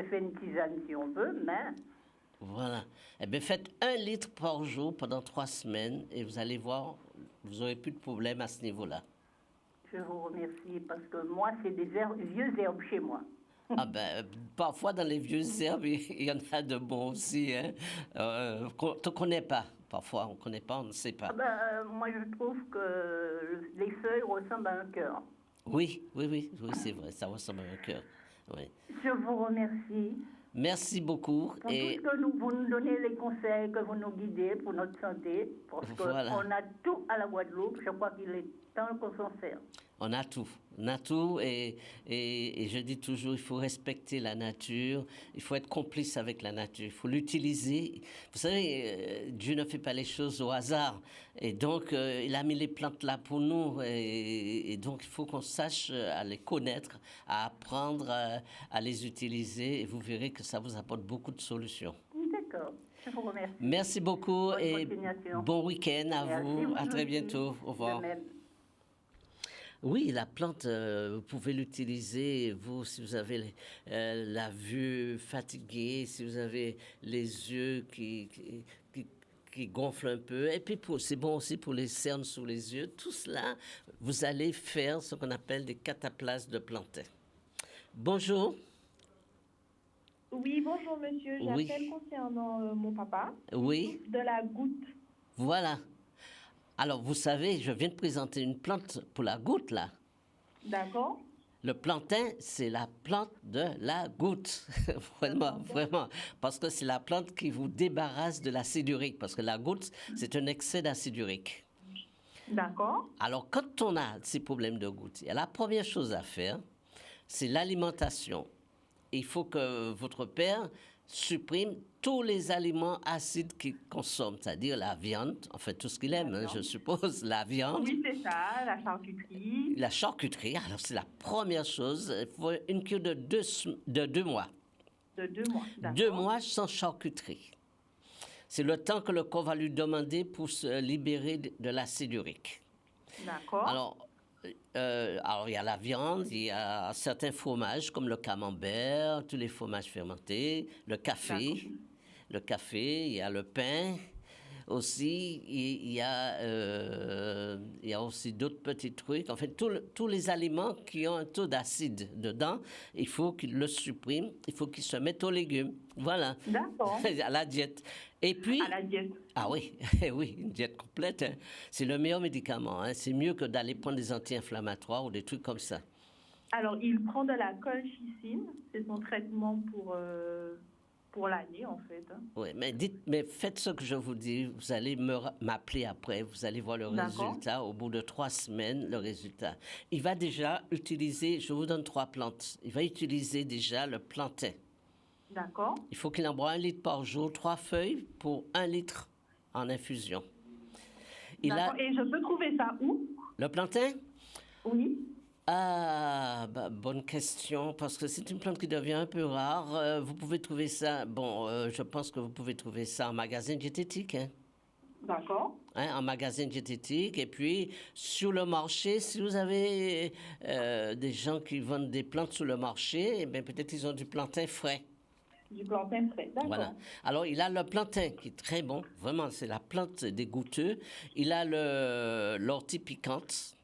fait une tisane si on veut, mais... Voilà. Eh bien, faites 1 litre par jour pendant 3 semaines et vous allez voir, vous n'aurez plus de problème à ce niveau-là. Je vous remercie parce que moi, c'est des vieux herbes chez moi. Ah ben, parfois dans les vieux herbes, il y en a de bons aussi. Hein. Qu'on ne connaît pas. Parfois, on ne connaît pas, on ne sait pas. Moi, je trouve que les feuilles ressemblent à un cœur. Oui, c'est vrai, ça ressemble à un cœur. Oui. Je vous remercie. Merci beaucoup. Pour tout ce que vous nous donnez, les conseils, que vous nous guidez pour notre santé, parce qu'on a tout à la Guadeloupe. Je crois qu'il est temps qu'on s'en sert. On a tout et je dis toujours, il faut respecter la nature, il faut être complice avec la nature, il faut l'utiliser. Vous savez, Dieu ne fait pas les choses au hasard et donc il a mis les plantes là pour nous et donc il faut qu'on sache à les connaître, à apprendre à les utiliser et vous verrez que ça vous apporte beaucoup de solutions. D'accord, je vous remercie. Merci beaucoup et bon week-end à vous, à très bientôt, au revoir. Oui, la plante, vous pouvez l'utiliser, vous, si vous avez la vue fatiguée, si vous avez les yeux qui gonflent un peu. Et puis, c'est bon aussi pour les cernes sous les yeux. Tout cela, vous allez faire ce qu'on appelle des cataplasmes de plantain. Bonjour. Oui, bonjour monsieur. J'appelle concernant mon papa. Oui. De la goutte. Voilà. Alors, vous savez, je viens de présenter une plante pour la goutte, là. D'accord. Le plantain, c'est la plante de la goutte. Vraiment. Parce que c'est la plante qui vous débarrasse de l'acide urique. Parce que la goutte, c'est un excès d'acide urique. D'accord. Alors, quand on a ces problèmes de goutte, la première chose à faire, c'est l'alimentation. Il faut que votre père supprime tous les aliments acides qu'il consomme, c'est-à-dire la viande, en fait tout ce qu'il aime, hein, je suppose, la viande. Oui, c'est ça, la charcuterie. La charcuterie, alors c'est la première chose, il faut une cure de 2 mois. De 2 mois, d'accord. 2 mois sans charcuterie. C'est le temps que le corps va lui demander pour se libérer de l'acide urique. D'accord. Alors, il y a la viande, il y a certains fromages comme le camembert, tous les fromages fermentés, le café, il y a le pain aussi, il y a aussi d'autres petits trucs. En fait, tous les aliments qui ont un taux d'acide dedans, il faut qu'ils le suppriment, il faut qu'ils se mettent aux légumes. Voilà. D'accord. À la diète. Et puis... À la diète. Ah oui, oui, une diète complète. Hein. C'est le meilleur médicament. Hein. C'est mieux que d'aller prendre des anti-inflammatoires ou des trucs comme ça. Alors, il prend de la colchicine. C'est son traitement pour l'année, en fait. Oui, mais faites ce que je vous dis. Vous allez m'appeler après. Vous allez voir le résultat. Au bout de 3 semaines, le résultat. Il va déjà utiliser, je vous donne 3 plantes. Il va utiliser déjà le plantain. D'accord. Il faut qu'il en boive 1 litre par jour, 3 feuilles pour 1 litre en infusion. Et je peux trouver ça où? Le plantain? Oui. Ah, bonne question, parce que c'est une plante qui devient un peu rare. Vous pouvez trouver ça, je pense que vous pouvez trouver ça en magasin diététique, hein. D'accord. Hein, en magasin diététique. Et puis, sur le marché, si vous avez des gens qui vendent des plantes sur le marché, eh bien, peut-être ils ont du plantain frais. Du plantain frais, d'accord. Voilà. Alors, il a le plantain qui est très bon. Vraiment, c'est la plante des goûteux. Il a l'ortie piquante.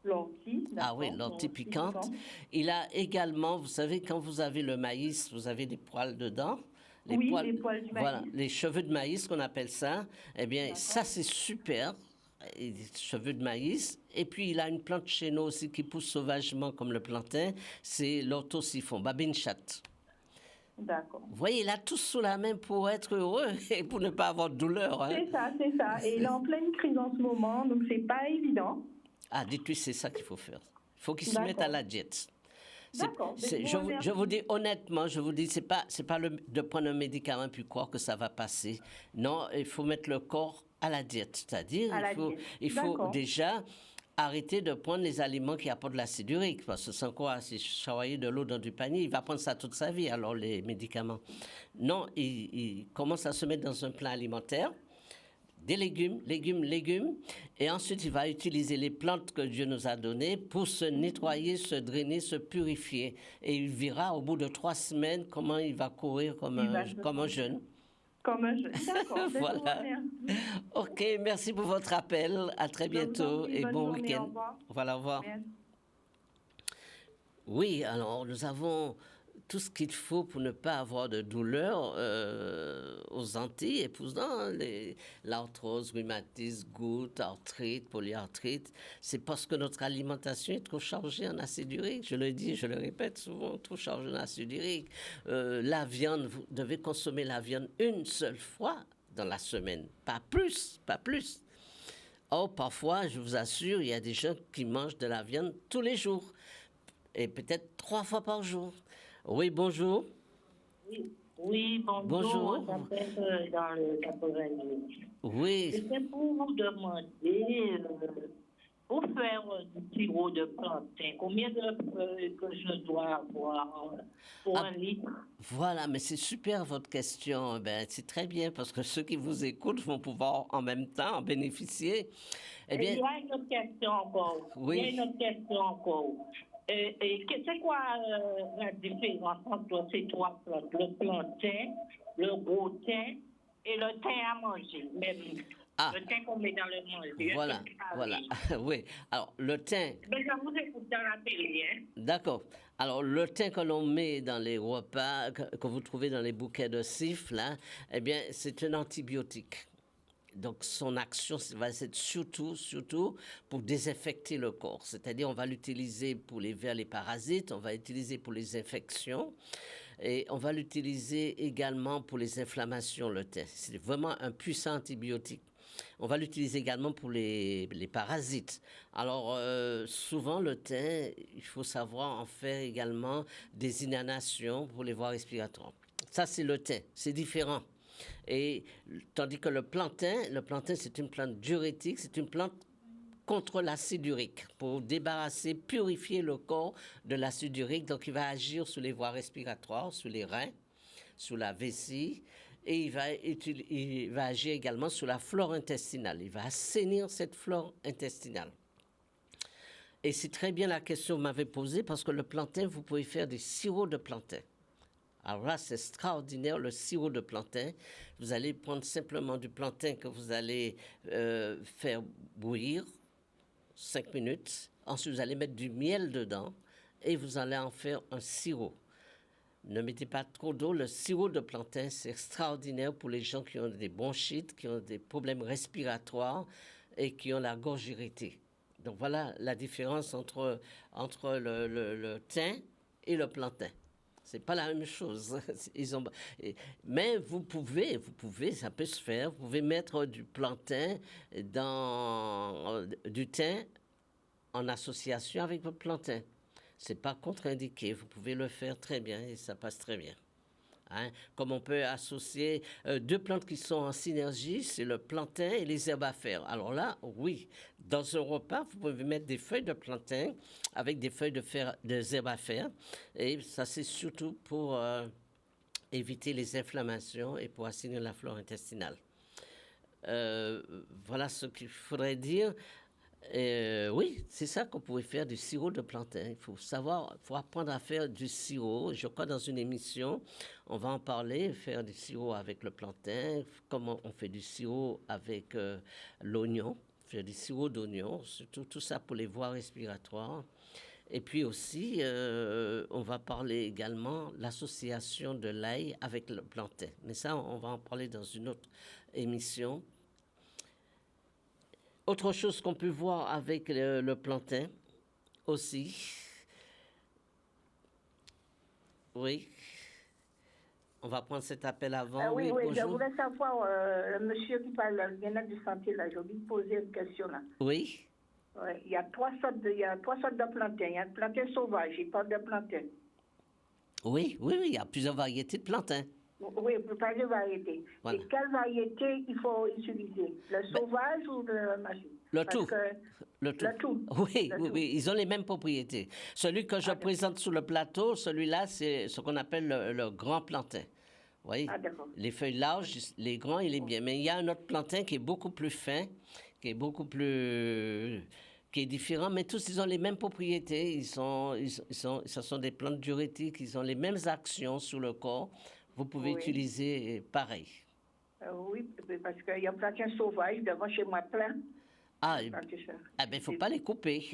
L'ortie, d'accord. Ah oui, l'ortie piquante. Il a également, vous savez, quand vous avez le maïs, vous avez des poils dedans. Les poils du maïs. Voilà, les cheveux de maïs qu'on appelle ça. Eh bien, ça, c'est super. Les cheveux de maïs. Et puis, il a une plante chez nous aussi qui pousse sauvagement comme le plantain. C'est l'orthosiphon, babinchat. D'accord. Vous voyez, il a tout sous la main pour être heureux et pour ne pas avoir de douleur. Hein. C'est ça. Et il est en pleine crise en ce moment, donc c'est pas évident. Ah, dites-lui, c'est ça qu'il faut faire. Il faut qu'il se mette à la diète. D'accord. Je vous dis honnêtement, c'est pas de prendre un médicament puis croire que ça va passer. Non, il faut mettre le corps à la diète. C'est-à-dire, il faut déjà arrêter de prendre les aliments qui apportent de l'acide urique. Parce que sans quoi, si choyer de l'eau dans du panier, il va prendre ça toute sa vie, alors les médicaments. Non, il commence à se mettre dans un plan alimentaire. Des légumes, et ensuite il va utiliser les plantes que Dieu nous a données pour se nettoyer, se drainer, se purifier. Et il verra au bout de 3 semaines comment il va courir comme un jeune. Comme un jeune, d'accord. Voilà. Ok, merci pour votre appel. À très bientôt et bon week-end. Voilà, au revoir. Merci. Oui, alors nous avons tout ce qu'il faut pour ne pas avoir de douleur aux Antilles, épousant l'arthrose, rhumatisme, goutte, arthrite, polyarthrite. C'est parce que notre alimentation est trop chargée en acide urique. Je le dis, je le répète souvent, trop chargée en acide urique. La viande, vous devez consommer la viande une seule fois dans la semaine, pas plus. Or, parfois, je vous assure, il y a des gens qui mangent de la viande tous les jours, et peut-être 3 fois par jour. Oui, bonjour. Oui, bonjour. Bonjour. On s'appelle dans le 92. Oui. C'était pour vous demander, pour faire du sirop de plantain, combien de feuilles que je dois avoir pour 1 litre? Voilà, mais c'est super votre question. Ben, c'est très bien parce que ceux qui vous écoutent vont pouvoir en même temps en bénéficier. Eh bien, il y a une autre question encore. Oui. Et c'est quoi la différence entre ces 3 plantes, le plantain, le gros thym et le thym à manger, même le thym qu'on met dans le manger? Voilà. Oui. Alors, le thym... Ben, je vous écoute dans la télé, hein? D'accord. Alors, le thym que l'on met dans les repas, que vous trouvez dans les bouquets de cifre, là, eh bien, c'est un antibiotique. Donc, son action va être surtout pour désinfecter le corps. C'est-à-dire, on va l'utiliser pour les vers, les parasites, on va l'utiliser pour les infections et on va l'utiliser également pour les inflammations, le thym. C'est vraiment un puissant antibiotique. On va l'utiliser également pour les parasites. Alors, souvent, le thym, il faut savoir en faire également des inhalations pour les voies respiratoires. Ça, c'est le thym. C'est différent. Et tandis que le plantain, c'est une plante diurétique, c'est une plante contre l'acide urique, pour débarrasser, purifier le corps de l'acide urique. Donc, il va agir sur les voies respiratoires, sur les reins, sur la vessie, et il va agir également sur la flore intestinale. Il va assainir cette flore intestinale. Et c'est très bien la question que vous m'avez posée, parce que le plantain, vous pouvez faire des sirops de plantain. Alors là, c'est extraordinaire, le sirop de plantain. Vous allez prendre simplement du plantain que vous allez faire bouillir 5 minutes. Ensuite, vous allez mettre du miel dedans et vous allez en faire un sirop. Ne mettez pas trop d'eau. Le sirop de plantain, c'est extraordinaire pour les gens qui ont des bronchites, qui ont des problèmes respiratoires et qui ont la gorge irritée. Donc voilà la différence entre le thym et le plantain. C'est pas la même chose. Mais vous pouvez, ça peut se faire. Vous pouvez mettre du plantain du thym en association avec votre plantain. C'est pas contre-indiqué. Vous pouvez le faire très bien et ça passe très bien. Hein, comme on peut associer deux plantes qui sont en synergie, c'est le plantain et les herbes à faire. Alors là, oui, dans un repas, vous pouvez mettre des feuilles de plantain avec des feuilles de herbes à faire. Et ça, c'est surtout pour éviter les inflammations et pour assainir la flore intestinale. Voilà ce qu'il faudrait dire. Oui, c'est ça qu'on pouvait faire du sirop de plantain. Il faut savoir, il faut apprendre à faire du sirop. Je crois dans une émission, on va en parler, faire du sirop avec le plantain, comment on fait du sirop avec l'oignon, faire du sirop d'oignon, surtout tout ça pour les voies respiratoires. Et puis aussi, on va parler également l'association de l'ail avec le plantain. Mais ça, on va en parler dans une autre émission. Autre chose qu'on peut voir avec le plantain aussi. Oui. On va prendre cet appel avant. Oui, je voulais savoir, le monsieur qui parle de bien-être de santé, là, j'ai envie de poser une question là. Oui. Ouais, il y a trois sortes de plantains. Il y a le plantain sauvage, il parle de plantain. Oui, il y a plusieurs variétés de plantains. Oui, plusieurs variétés. Voilà. Et quelle variété il faut utiliser? Le sauvage ou le magique? Le tout. Oui, ils ont les mêmes propriétés. Celui que je présente sur le plateau, celui-là, c'est ce qu'on appelle le grand plantain. Vous voyez? Les feuilles larges, les grands, il est bien. Mais il y a un autre plantain qui est beaucoup plus fin, qui est différent, mais tous, ils ont les mêmes propriétés. Ce sont des plantes diurétiques, ils ont les mêmes actions sur le corps. Vous pouvez utiliser pareil. Oui, parce qu'il y a un plantain sauvage devant chez moi plein. Il ne faut pas les couper.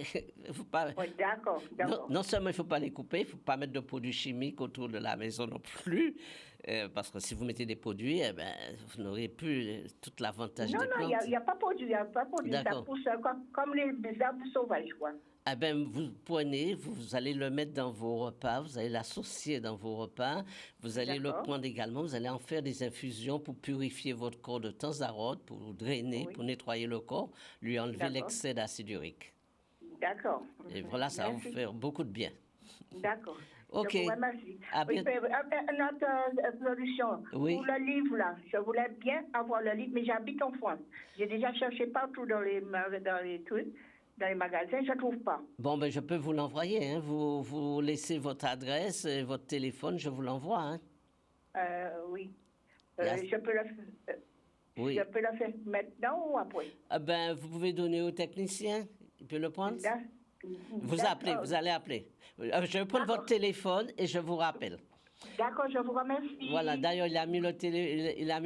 Faut pas... Oui, d'accord. Non seulement il ne faut pas les couper, il ne faut pas mettre de produits chimiques autour de la maison non plus, parce que si vous mettez des produits, vous n'aurez plus tout l'avantage des plantes. Non, il n'y a pas de produit, ça pousse comme les arbres sauvages, quoi. Vous prenez, vous allez le mettre dans vos repas, vous allez l'associer dans vos repas, vous allez le prendre également, vous allez en faire des infusions pour purifier votre corps de temps à autre, pour drainer, pour nettoyer le corps, lui enlever l'excès d'acide urique. D'accord. Et voilà, ça va vous faire beaucoup de bien. D'accord. OK. Je vous remercie. Une autre solution. Oui. Pour le livre, là, je voulais bien avoir le livre, mais j'habite en France. J'ai déjà cherché partout dans les trucs. Dans les magasins, je ne trouve pas. Bon, je peux vous l'envoyer. Hein. Vous laissez votre adresse et votre téléphone, je vous l'envoie. Hein. Oui. Je peux le faire maintenant ou après? Vous pouvez donner au technicien. Il peut le prendre. Vous allez appeler. Je vais prendre votre téléphone et je vous rappelle. D'accord, je vous remercie. Voilà, d'ailleurs, il a mis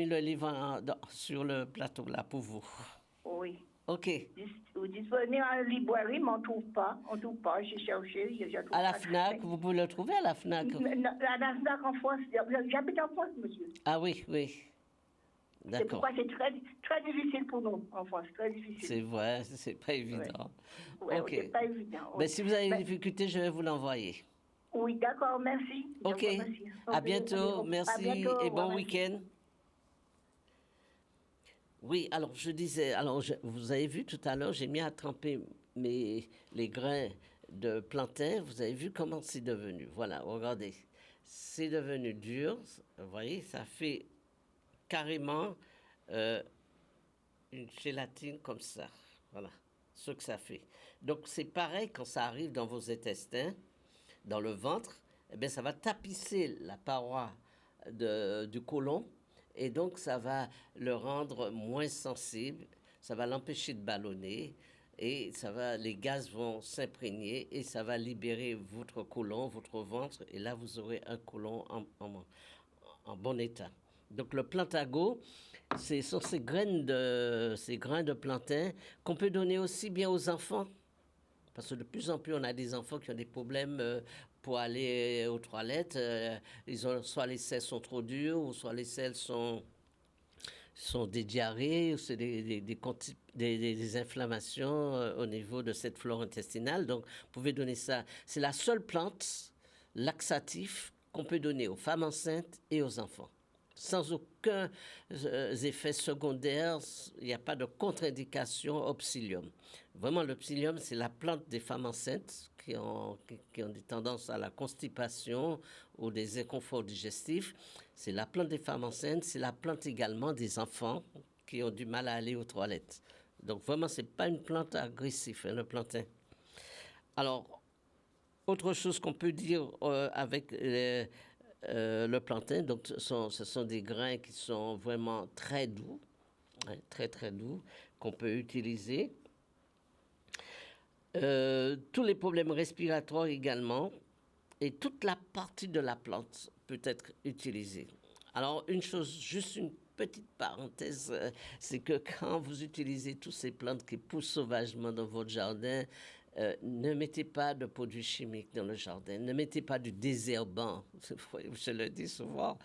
le livre sur le plateau là pour vous. Oui. OK. Vous dites venez à la librairie, mais on ne trouve pas. J'ai cherché. À la FNAC, vous pouvez le trouver à la FNAC? À la FNAC en France. J'habite en France, monsieur. Ah oui. D'accord. C'est pourquoi c'est très, très difficile pour nous en France. Très difficile. C'est vrai, c'est pas évident. Oui, OK. C'est pas évident. Mais si vous avez des difficultés, je vais vous l'envoyer. Oui, d'accord, merci. OK. À bientôt. Merci et bon week-end. Oui, alors je disais, vous avez vu tout à l'heure, j'ai mis à tremper les grains de plantain. Vous avez vu comment c'est devenu. Voilà, regardez. C'est devenu dur. Vous voyez, ça fait carrément une gélatine comme ça. Voilà, ce que ça fait. Donc, c'est pareil quand ça arrive dans vos intestins, dans le ventre, ça va tapisser la paroi du côlon. Et donc, ça va le rendre moins sensible, ça va l'empêcher de ballonner, et les gaz vont s'imprégner, et ça va libérer votre côlon, votre ventre, et là, vous aurez un côlon en bon état. Donc, le plantago, ce sont ces grains de plantain qu'on peut donner aussi bien aux enfants, parce que de plus en plus, on a des enfants qui ont des problèmes pour aller aux toilettes. Soit les selles sont trop dures, ou soit les selles sont des diarrhées, ou c'est des inflammations au niveau de cette flore intestinale. Donc, vous pouvez donner ça. C'est la seule plante laxative qu'on peut donner aux femmes enceintes et aux enfants. sans aucun effet secondaire, il n'y a pas de contre-indication au psyllium. Vraiment, le psyllium, c'est la plante des femmes enceintes qui ont des tendances à la constipation ou des inconforts digestifs. C'est la plante des femmes enceintes, c'est la plante également des enfants qui ont du mal à aller aux toilettes. Donc vraiment, ce n'est pas une plante agressive, le plantain. Alors, autre chose qu'on peut dire avec le plantain, donc ce sont des grains qui sont vraiment très doux, très très doux, qu'on peut utiliser. Tous les problèmes respiratoires également, et toute la partie de la plante peut être utilisée. Alors, une chose, juste une petite parenthèse, c'est que quand vous utilisez toutes ces plantes qui poussent sauvagement dans votre jardin, ne mettez pas de produits chimiques dans le jardin, ne mettez pas du désherbant, je le dis souvent,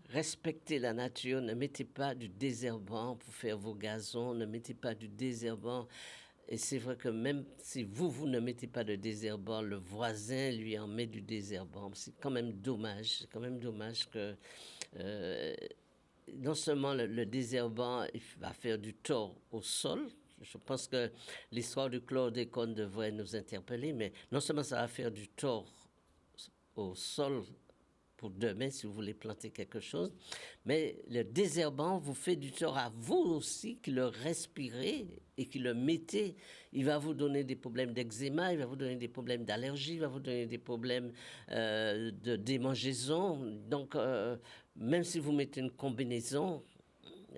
respectez la nature, ne mettez pas du désherbant pour faire vos gazons, ne mettez pas du désherbant. Et c'est vrai que même si vous ne mettez pas de désherbant, le voisin lui en met du désherbant. C'est quand même dommage, que non seulement le désherbant va faire du tort au sol. Je pense que l'histoire du chlordécone devrait nous interpeller, mais non seulement ça va faire du tort au sol pour demain si vous voulez planter quelque chose, mais le désherbant vous fait du tort à vous aussi qui le respirez et qui le mettez. Il va vous donner des problèmes d'eczéma, il va vous donner des problèmes d'allergie, il va vous donner des problèmes de démangeaison. Donc, même si vous mettez une combinaison,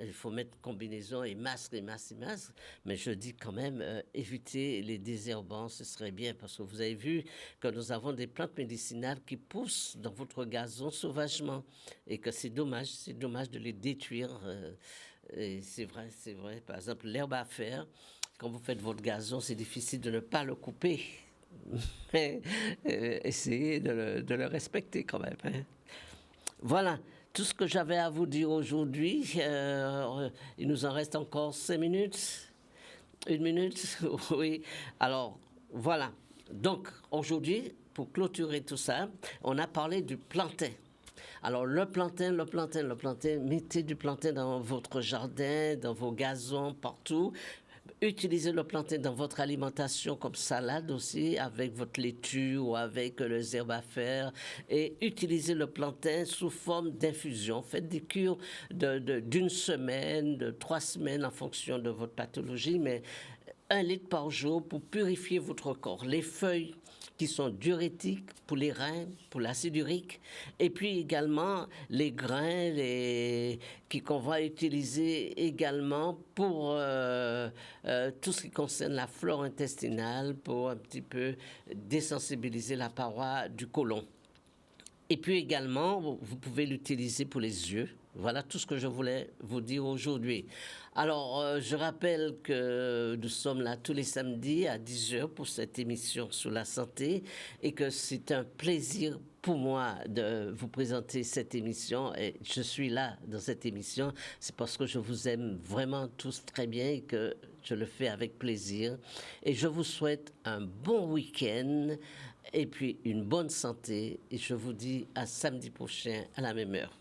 il faut mettre combinaison et masque, mais je dis quand même, évitez les désherbants, ce serait bien, parce que vous avez vu que nous avons des plantes médicinales qui poussent dans votre gazon sauvagement, et que c'est dommage de les détruire. Et c'est vrai, par exemple, l'herbe à faire, quand vous faites votre gazon, c'est difficile de ne pas le couper, mais essayez de le respecter quand même. Hein. Voilà. Tout ce que j'avais à vous dire aujourd'hui, il nous en reste encore 5 minutes. 1 minute, oui. Alors, voilà. Donc, aujourd'hui, pour clôturer tout ça, on a parlé du plantain. Alors, le plantain, mettez du plantain dans votre jardin, dans vos gazons, partout. Utilisez le plantain dans votre alimentation comme salade aussi, avec votre laitue ou avec les herbes à faire. Et utilisez le plantain sous forme d'infusion. Faites des cures d'une semaine, de 3 semaines en fonction de votre pathologie, mais 1 litre par jour pour purifier votre corps. Les feuilles qui sont diurétiques pour les reins, pour l'acide urique, et puis également les grains qu'on va utiliser également pour tout ce qui concerne la flore intestinale, pour un petit peu désensibiliser la paroi du côlon. Et puis également, vous pouvez l'utiliser pour les yeux. Voilà tout ce que je voulais vous dire aujourd'hui. Alors, je rappelle que nous sommes là tous les samedis à 10h pour cette émission sur la santé et que c'est un plaisir pour moi de vous présenter cette émission. Et je suis là dans cette émission, c'est parce que je vous aime vraiment tous très bien et que je le fais avec plaisir. Et je vous souhaite un bon week-end et puis une bonne santé. Et je vous dis à samedi prochain à la même heure.